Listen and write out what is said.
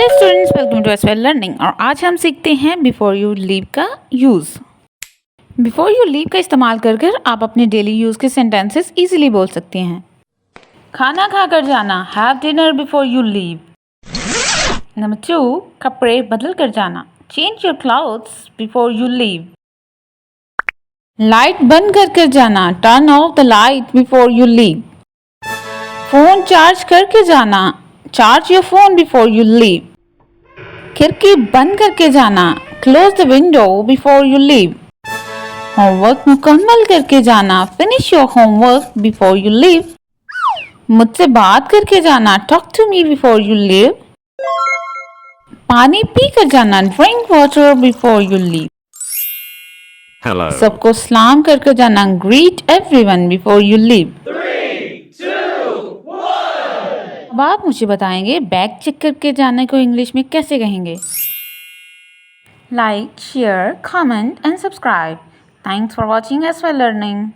Hello students, welcome to Aswel learning. और आज हम सीखते हैं बिफोर यू लीव का यूज़। बिफोर यू लीव का इस्तेमाल कर कर आप अपने डेली यूज़ के सेंटेंसेस इजीली बोल सकते हैं। खाना खाकर जाना, have dinner before you leave. Number 2, कपड़े बदल कर जाना, change your clothes before you leave. Light बंद कर जाना, turn off the light before you leave. Phone charge करके जाना, charge your phone before you leave. खिड़की बंद करके जाना, close the window before you leave. Homework मुकम्मल करके जाना, finish your homework before you leave. मुझसे बात करके जाना, talk to me before you leave. पानी पी कर जाना, drink water before you leave. Hello. सबको सलाम करके जाना, greet everyone before you leave. 3, 2, 1. अब आप मुझे बताएंगे बैग चेक करके जाने को इंग्लिश में कैसे कहेंगे। Like, share, comment and subscribe. Thanks for watching Aswel learning.